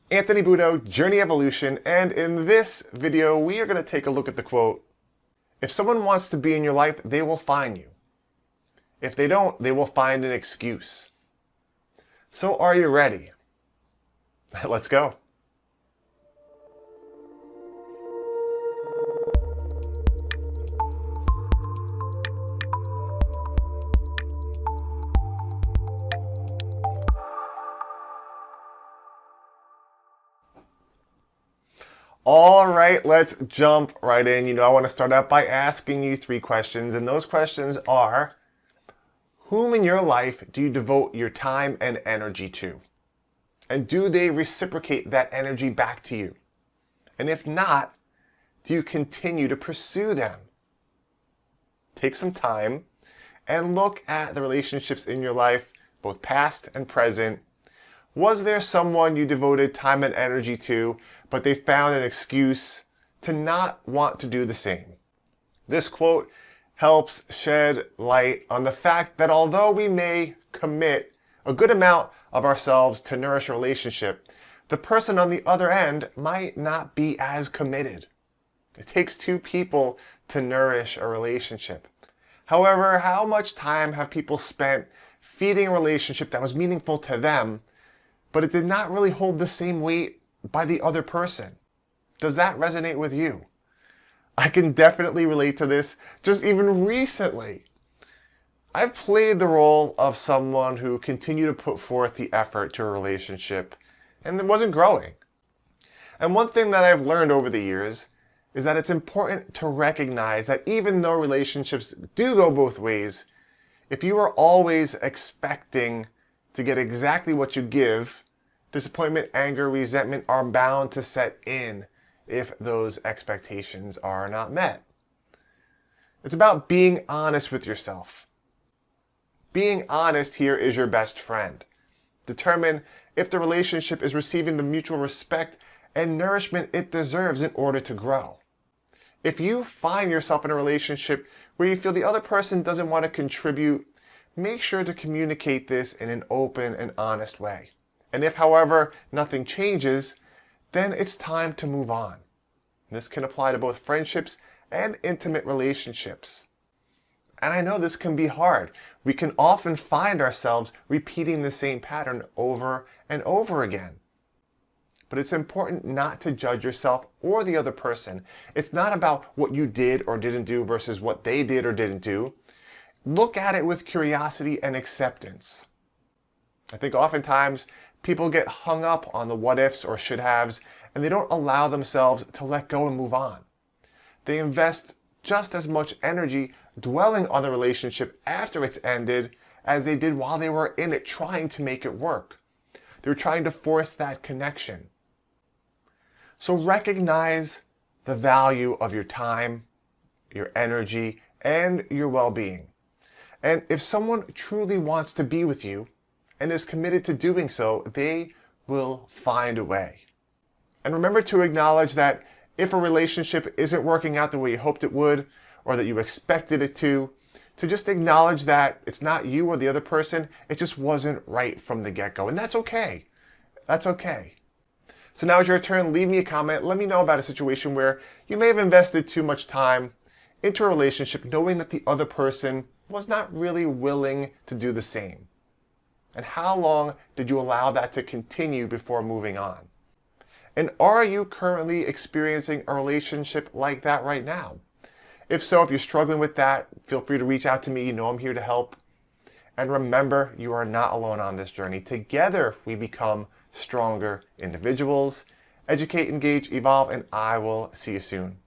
Anthony Budo, Journey Evolution, and in this video we are going to take a look at the quote, "If someone wants to be in your life, they will find you. If they don't, they will find an excuse." So are you ready? Let's go. All right, let's jump right in. I want to start out by asking you 3 questions, and those questions are, whom in your life do you devote your time and energy to? And do they reciprocate that energy back to you? And if not, do you continue to pursue them? Take some time and look at the relationships in your life, both past and present. Was there someone you devoted time and energy to, but they found an excuse to not want to do the same? This quote helps shed light on the fact that although we may commit a good amount of ourselves to nourish a relationship, the person on the other end might not be as committed. It takes 2 people to nourish a relationship. However, how much time have people spent feeding a relationship that was meaningful to them, but it did not really hold the same weight by the other person? Does that resonate with you? I can definitely relate to this. Just even recently, I've played the role of someone who continued to put forth the effort to a relationship and it wasn't growing. And one thing that I've learned over the years is that it's important to recognize that even though relationships do go both ways, if you are always expecting to get exactly what you give, disappointment, anger, resentment are bound to set in if those expectations are not met. It's about being honest with yourself. Being honest here is your best friend. Determine if the relationship is receiving the mutual respect and nourishment it deserves in order to grow. If you find yourself in a relationship where you feel the other person doesn't want to contribute, make sure to communicate this in an open and honest way. And if, however, nothing changes, then it's time to move on. This can apply to both friendships and intimate relationships. And I know this can be hard. We can often find ourselves repeating the same pattern over and over again. But it's important not to judge yourself or the other person. It's not about what you did or didn't do versus what they did or didn't do. Look at it with curiosity and acceptance. I think oftentimes people get hung up on the what ifs or should haves, and they don't allow themselves to let go and move on. They invest just as much energy dwelling on the relationship after it's ended as they did while they were in it trying to make it work. They're trying to force that connection. So recognize the value of your time, your energy, and your well-being. And if someone truly wants to be with you and is committed to doing so, they will find a way. And remember to acknowledge that if a relationship isn't working out the way you hoped it would, or that you expected it to just acknowledge that it's not you or the other person, it just wasn't right from the get-go. And that's okay. That's okay. So now it's your turn. Leave me a comment. Let me know about a situation where you may have invested too much time into a relationship knowing that the other person was not really willing to do the same. And how long did you allow that to continue before moving on? And are you currently experiencing a relationship like that right now? If so, if you're struggling with that, feel free to reach out to me. You know I'm here to help. And remember, you are not alone on this journey. Together, we become stronger individuals. Educate, engage, evolve, and I will see you soon.